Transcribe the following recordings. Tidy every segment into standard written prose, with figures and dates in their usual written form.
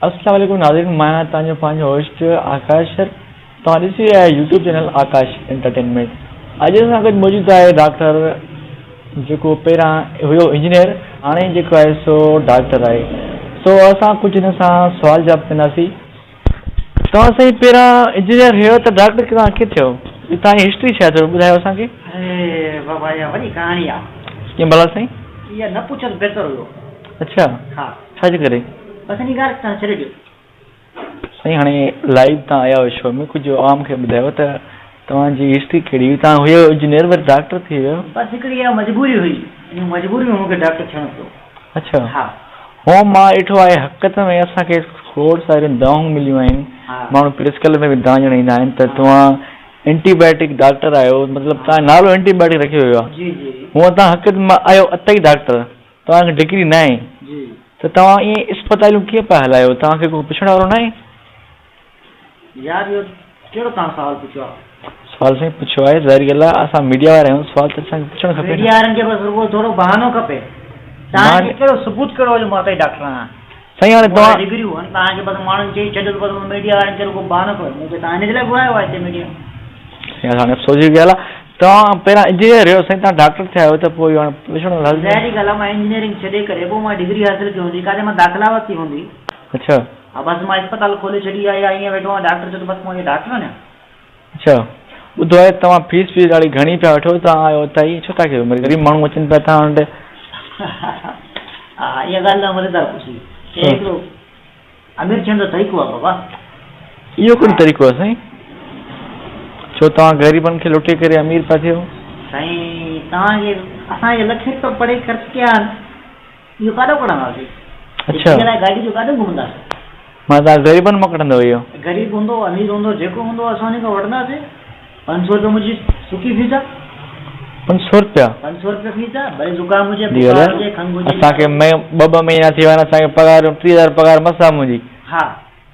अस्सलाम वालेकुम नाज़रीन, मैं तव्हांजो पंहिंजो होस्ट आकाश। तव्हां ॾिसी रहिया आहियो यूट्यूब चैनल आकाश एंटरटेनमेंट। अॼु असां गॾु मौजूदु आहे डॉक्टर जेको पहिरां हुयो इंजीनियर, हाणे जेको आहे सो डॉक्टर आहे। सो असां कुझु हिन सां सुवाल जवाब कंदासीं। तव्हां साईं पहिरां इंजीनियर हुयो त डॉक्टर तव्हां कीअं थियो? तव्हांजी हिस्ट्री छा थोरो ॿुधायो असांखे। अरे बाबा इहा वॾी कहाणी आहे। कीअं भला साईं? इहा न पुछो त बहितर हुयो। अच्छा, हा, छाजे करे? बसि हिन ॻाल्हि तव्हां छॾे ॾियो साईं। हाणे लाइव तव्हां आया हो शो में, कुझु आवाम खे ॿुधायो त तव्हांजी हिस्ट्री कहिड़ी हुई? तव्हां हुयो इंजीनियर वरी डॉक्टर थी वियो? बसि हिकिड़ी इहा मजबूरी हुई, इन मजबूरी में मूंखे डॉक्टर थियणो पियो। अच्छा, हा, हो मां ॾिठो आहे हक़ीक़त में असांखे खोड़ सारियूं दवाऊं मिलियूं आहिनि। माण्हू प्रेस्कल में बि दवा ॼण ईंदा आहिनि त तव्हां एंटीबायोटिक डॉक्टर आहियो, मतिलबु तव्हां नालो एंटीबायोटिक रखियो वियो आहे। जी जी। हूअं तव्हां हक़ीक़त में आहियो अतई डॉक्टर, तव्हांखे डिग्री न आहे जी। त तव्हां ईअं इस्पतालियूं कीअं पिया हलायो? तव्हांखे को पुछण वारो न आहे? यार इहो कहिड़ो तव्हां सुवाल पुछियो आहे? सुवाल साईं पुछियो आहे, ज़ाहिर ॻाल्हि आहे असां मीडिया वारा आहियूं, सुवाल त असांखे पुछणु खपे। मीडिया वारनि खे बसि रुॻो थोरो बहानो खपे। तव्हांखे कहिड़ो सबूत कहिड़ो हुजे मां अतई डॉक्टर आहियां? साईं हाणे तव्हां डिग्रियूं आहिनि, तव्हांखे बसि माण्हुनि चई छॾियो त बसि मीडिया वारनि खे रुॻो बहानो खपे। मूंखे तव्हां हिन जे लाइ घुरायो आहे हिते मीडिया। हाणे अफ़सोस जी ॻाल्हि आहे, तव्हां पहिरां इंजीनियर हुयो साईं, तव्हां डॉक्टर थिया आहियो त पोइ हाणे पुछणो ज़ाहिरी ॻाल्हि आहे, मां इंजीनियरिंग छॾे करे पोइ मां डिग्री हासिल कई हूंदी, काॾे मां दाख़िला वरिती हूंदी। अच्छा। हा, बसि मां अस्पताल खोले छॾी आहे या ईअं वेठो आहियां डॉक्टर चयो त बसि मां डॉक्टर आहियां। अच्छा, ॿुधो आहे तव्हां फीस ॾाढी घणी पिया वठो, तव्हां आयो त ई छो था कयो? गरीब माण्हू अचनि पिया तव्हां वटि। हा, इहा ॻाल्हि त मज़ेदार पुछी। हिकिड़ो अमीर थियण जो तरीक़ो आहे बाबा। इहो कोन तरीक़ो आहे साईं, छो तव्हां ग़रीबनि खे लुटे करे अमीर पिया थियो? साईं तव्हांखे असांखे लख रुपया पढ़े ख़र्च कया आहिनि, इहो काॾो कढंदासीं? अच्छा, गाॾी जो काॾो घुमंदासीं? मां तव्हां ग़रीबनि मां कढंदो इहो? ग़रीब हूंदो अमीर हूंदो जेको हूंदो असां हुन खां वठंदासीं। 500 रुपया मुंहिंजी सुकी फीस आहे। 500 रुपया? 500 रुपया फीस आहे। भले ज़ुकाम हुजे, बुखार हुजे, खंघि हुजे। असांखे ॿ महीना थी विया आहिनि, असांखे पघार 30,000 पघार मस आहे मुंहिंजी। हा,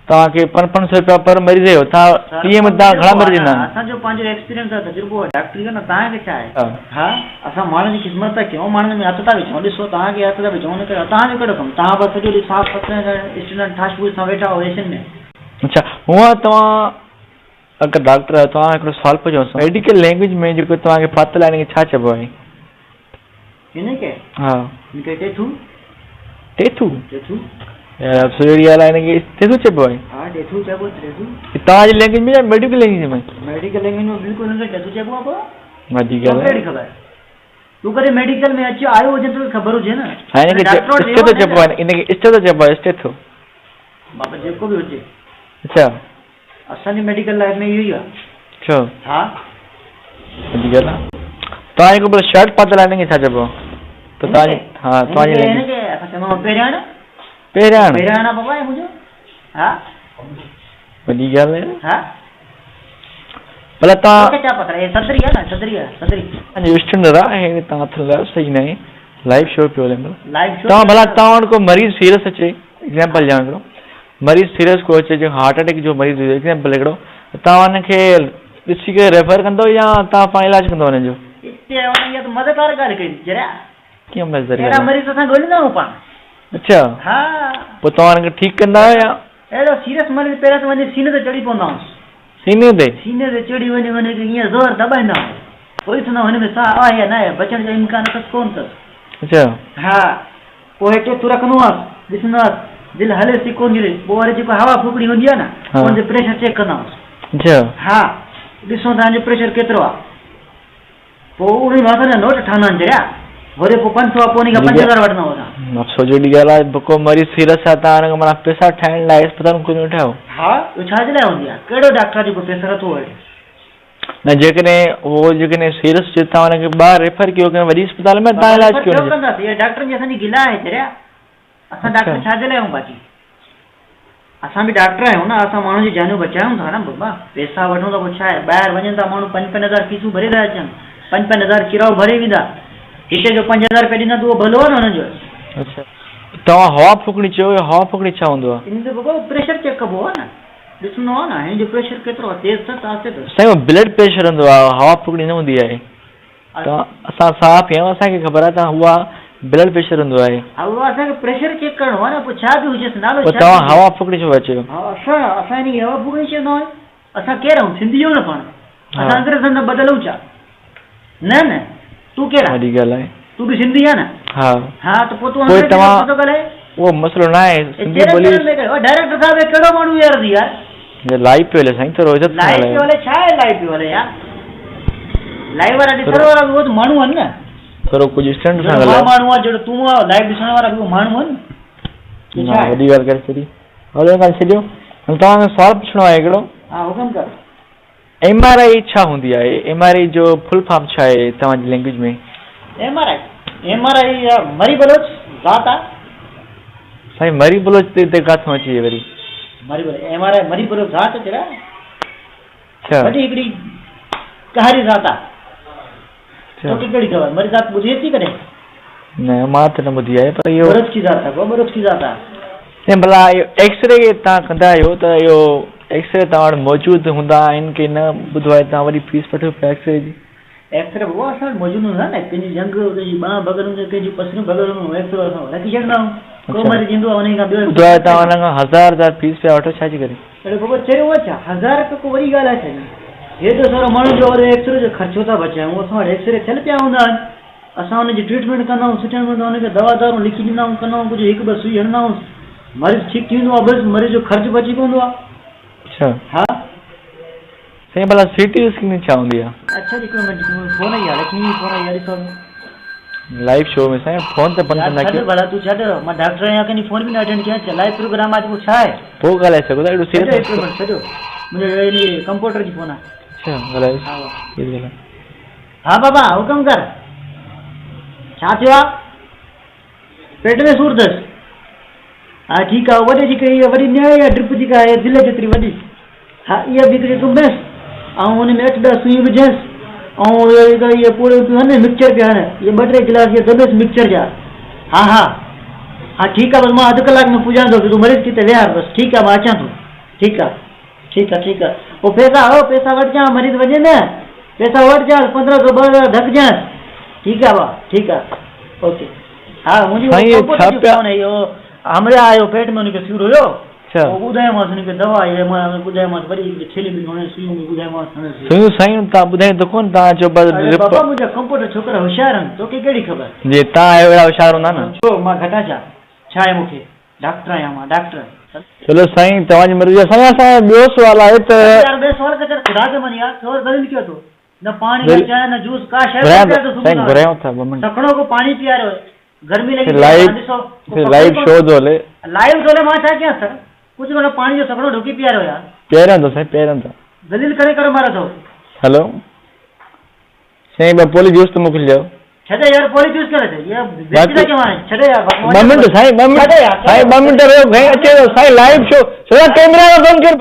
तव्हांखे 500 रुपया पर मरीज़ जो तव्हां टीह में तव्हां घणा मरीज़ ईंदा? असांजो पंहिंजो एक्सपीरियंस आहे, तजुर्बो आहे डॉक्टरी जो न। तव्हांखे छा आहे? हा, असां माण्हुनि जी ख़िदमत था कयूं, माण्हुनि में हथ था विझूं। ॾिसो तव्हांखे हथ था विझूं, हुन करे तव्हांजो कहिड़ो कमु? तव्हां बसि सॼो ॾींहुं साफ़ सुथिरे स्टूडेंट ठाश पूछ सां वेठा हो एशियन में। अच्छा, हूअं तव्हां अगरि डॉक्टर आहियो, तव्हां हिकिड़ो सुवाल पुछो, मेडिकल लैंग्वेज में जेको तव्हांखे फाथल आहे हिनखे छा चइबो आहे? हिनखे? हा, हिनखे टेथू। टेथू? टेथू यार सुहिणी ॻाल्हि आहे, हिनखे टेथू चइबो आहे? हा, टेथू चइबो। टेथू तव्हांजी लैंग्वेज में या मेडिकल लैंग्वेज में? मेडिकल लैंग्वेज में बिल्कुलु हिनखे टेथू चइबो आहे। वधीक ॻाल्हि आहे। ख़बर तूं कॾहिं मेडिकल में अची आयो हुजे त ख़बर हुजे न। हिनखे स्टेथो चइबो आहे, हिनखे स्टेथो चइबो आहे, स्टेथो। बाबा जेको बि हुजे। अच्छा, असांजी मेडिकल लाइफ में इहो ई आहे। छो? हा, वधीक ॻाल्हि आहे। तव्हां हिकु भले शर्ट पातल आहे, हिनखे छा चइबो आहे? त तव्हांजी हा तव्हांजी हिनखे असां चवंदा आहियूं पहिरियाण। पहिरियाण? पहिरियाण आहे बाबा मुंहिंजो। हा, वॾी ॻाल्हि आहे। हा, भला तव्हां छा पता आहे? सदरी आहे न, सदरी आहे, सदरी। तव्हांजो स्टैंडर्ड आहे, तव्हां थोरो सही न आहे। लाइव शो पियो हले लाइव शो। तव्हां भला तव्हां वटि को मरीज़ सीरियस अचे, एग्जाम्पल ॼाण हिकिड़ो मरीज़ सीरियस को अचे जो हार्ट अटैक जो मरीज़ हुजे, एग्जाम्पल हिकिड़ो, तव्हां हुनखे ॾिसी करे रेफर कंदो या तव्हां पाण इलाज कंदो हुनजो? हिते इहा त मज़ेदार ॻाल्हि कई जरा। कीअं मज़ेदार? अहिड़ा मरीज़ असां ॻोल्हींदा आहियूं पाण। अच्छा, हा, पोइ तव्हां हुनखे ठीकु कंदा आहियो या? अहिड़ो सीरियस मरीज़ पहिरियों त वञी सीने ते चढ़ी पवंदा आहियूं। सीने ते? सीने ते चढ़ी वञी ईअं ज़ोर दॿाईंदा आहियूं, पोइ ॾिसंदा हुन में साह आहे या न आहे, बचण जो इम्कान अथसि कोन अथसि। अच्छा। हा, पोइ टेथू रखंदो आहे, ॾिसंदो आहे दिलि हले थी कोन गिरे, पोइ वरी जेको हवा फूकड़ी हूंदी आहे न, हुनजो प्रेशर चेक कंदा आहियूं। अच्छा। हा, ॾिसो तव्हांजो प्रेशर केतिरो आहे, पोइ उन मां नोट ठहंदा आहिनि जरिया, वरी पोइ 500 पोइ उन खां 5000 वठंदा आहियूं। अफ़सोस जी ॻाल्हि आहे, को मरीज़ सीरियस आहे, तव्हां हुनखे माना पैसा ठाहिण लाइ अस्पताल में कोन ठाहियो? हा, इहो छाजे लाइ हूंदी आहे? कहिड़ो डॉक्टर जेको पैसा नथो वठे? न, जेकॾहिं उहो जेकॾहिं सीरियस हुजे तव्हां हुनखे ॿाहिरि रेफर कयो कंहिं वॾी अस्पताल में, तव्हां इलाज कयो कंदासीं। इहा डॉक्टरनि जी असांजी गिला आहे जरिया। असां डॉक्टर छाजे लाइ आहियूं बाक़ी? असां बि डॉक्टर आहियूं न, असां माण्हुनि जी जानियूं बचायूं था न बाबा। पैसा वठूं त पोइ छा आहे? ॿाहिरि वञनि था माण्हू 5-5 हज़ार फीसूं भरे था अचनि, 5-5 हज़ार किरायो भरे वेंदा, हिते जो 5,000 रुपया ॾींदा त उहो भलो आहे न हुनजो। अच्छा, तव्हां हवा फूकणी चयो, हवा फूकणी छा हूंदो आहे? इन जो बाबा प्रेशर चेक कबो आहे न, ॾिसणो आहे न हिन जो प्रेशर केतिरो आहे, तेज़ अथसि आस्ते अथसि। साईं ब्लड प्रेशर हूंदो आहे, हवा फूकणी न हूंदी आहे। असां साफ़ आहियूं, असांखे ख़बर आहे। तव्हां उहा ब्लड प्रेशर हूंदो आहे हा उहो असांखे प्रेशर चेक करणो आहे न, पोइ छा बि हुजेसि नालो पोइ छा तव्हां बि- हवा फुकड़ी छो अचो हा असां हिन खे हवा फूकणी चवंदा आहियूं। असां केरु आहियूं? सिंधी आहियूं न पाण। हा। असां अंग्रेज़नि न बदलूं छा? न न तूं केरु आहे? वॾी ॻाल्हि आहे। तू बि सिंधी आहे न? हा हा त पोइ तूं पोइ अंग्रेज़ी तव्हां- में छो थो ॻाल्हाए? उहो मसइलो न आहे, सिंधी ॿोली डायरेक्टर साहब हे कहिड़ो माण्हू यार यार लाइव पियो हले साईं, थोरो इज़त सां लाइव पियो ॻाल्हायो। हले। छा आहे लाइव पियो हले यार? लाइव वारा ॾिसण वारा उहो त माण्हू आहिनि न। थोरो कुझु स्टैंड सां जहिड़ो मां ॻाल्हायो। माण्हू आहे, जहिड़ो तूं आहे, लाइव ॾिसण वारा बि उहे माण्हू आहिनि। न, छा आहे? वॾी ॻाल्हि करे छॾी। हलो ॻाल्हि छॾियो। हाणे तव्हांखे सुवालु पुछिणो आहे हिकिड़ो। हा हुकुम कर। MRI छा हूंदी आहे? MRI जो फुल फॉर्म छा आहे तव्हांजी लैंग्वेज में? MRI मरी बलोच ज़ात आहे। साईं मरी बलोच ते किथां अची वरी? MRI मरी बलोच ज़ात जहिड़ा अच्छा वॾी हिकिड़ी कहारी ज़ात आहे। अच्छा। तोखे कहिड़ी ख़बर? मरी ज़ात ॿुधी अची कॾहिं? न मां त न ॿुधी आहे, पर इहो बरोच की ज़ात आहे, बरोच की ज़ात आहे। साईं भला इहो एक्सरे तव्हां कंदा आहियो त इहो एक्सरे तव्हां वटि मौजूदु हूंदा आहिनि की न? ॿुधो आहे तव्हां वरी फीस वठो पिया एक्सरे जी। एक्सरे वो असां वटि मौजूदु हूंदा न, कंहिंजी जंग हुनजी ॿांह भॻल हुजे, कंहिंजी पसलियूं भॻल हूंदियूं, एक्सरे असां रखी छॾंदा आहियूं। को अच्छा। मरीज़ ईंदो आहे उन खां ॿियो ॿुधो आहे तव्हां हुन खां 1000 फीस पिया वठो, छाजी करे? अरे बाबा चयो आहे छा? 1000 रुपये को वॾी ॻाल्हि आहे छा? हेॾो सारो माण्हुनि जो वरी एक्सरे जो ख़र्चो था बचायूं। असां वटि एक्सरे थियल पिया हूंदा आहिनि। असां हुनजी ट्रीटमेंट कंदा आहियूं, सुठे नमूने हुनखे दवा दारूं लिखी ॾींदा आहियूं, कंदा आहियूं, कुझु हिकु ॿ सुई हणंदा आहियूं, मरीज़ ठीकु थी वेंदो आहे, बसि मरीज़ जो ख़र्चु बची पवंदो आहे। अच्छा हा साईं भला सीटी स्कैन छा हूंदी आहे? अच्छा हिकिड़ो मिंट फोन आई आहे, लक्ष्मी फोन आई आहे, ॾिसो लाइव शो में साईं फोन ते बंदि कंदा छॾ कयो। भला तूं छॾ, मां डॉक्टर आहियां, कंहिंजी फोन बि न अटेंड कयां। लाइव प्रोग्राम आहे, छा आहे? पोइ ॻाल्हाए सघो था, एॾो छॾो सीरियस हिकिड़ो मिंट छॾो, मुंहिंजे कंप्यूटर जी फोन आहे। अच्छा ॻाल्हायो। हा केरु ॻाल्हाए? हा बाबा हुकुम कर। छा थियो आहे? पेट में सूर अथसि? हा ठीकु आहे। वॾे जेके इहा वॾी न्याय आहे ड्रिप जेका आहे दिलि जेतिरी वॾी, हा इहा बि हिकिड़ी टुंबेसि ऐं हुन में 8-10 सुइयूं विझेसि ऐं इहे पूरे पियूं आहिनि मिक्सचर पिया आहिनि, इहे 2-3 गिलास इहे दॿेसि मिक्सचर जा। हा हा हा ठीकु आहे, बसि मां अधु कलाक में पुॼां थो, तूं मरीज़ किथे विहार, बसि ठीकु आहे मां अचां थो। ठीकु आहे ठीकु आहे ठीकु आहे। पोइ पैसा वठिजांइ, मरीज़ वञे न, पैसा वठिजांइ, 1500 2000 ढकिजांइ। ठीकु आहे भाउ, ठीकु आहे, ओके। हा मुंहिंजी इहो हमले आयो पेट में, हुनखे सूर हुयो, ॿुधायोमांसि हुनखे दवा ॿुधायोमांसि, वरी थेली में हाणे सुइयूं बि ॿुधायोमांसि। सुइयूं साईं तव्हां ॿुधाईंदो कोन, तव्हां चओ बाबा मुंहिंजा कंप्यूटर छोकिरा होशियार आहिनि, तोखे कहिड़ी ख़बर? जी तव्हां आहियो अहिड़ा होशियार हूंदा न। छो मां घटा छा आहे? मूंखे डॉक्टर आहियां, मां डॉक्टर। चलो साईं तव्हांजी मर्ज़ी। असांजो ॿियो सुवाल आहे त यार ॿियो सुवाल कर, खुदा के मन यार थोरो बदल कयो थो, न पानी न चांहि न जूस का शइ साईं घुरायूं था तकड़ो को पानी पीआ रहियो, गर्मी लगी लाइव शो थो हले। लाइव थो हले, मां छा कयां सर? कुझु कोन, पानी जो तकड़ो ढुकी पीआ रहियो यार। पहिरियों थो साईं पहिरियों थो दलील करे मारा थो। हलो साईं ॿ पोली जूस त मोकिलिजो। छॾे यार पोली जूस करे थे, ये बेइज्जती क्यों है? छॾे यार 2 मिंट साईं, 2 मिंट साईं, 2 मिंट रहो भाई, अचे थो साईं लाइव शो, थोड़ा कैमरा में बंद कर।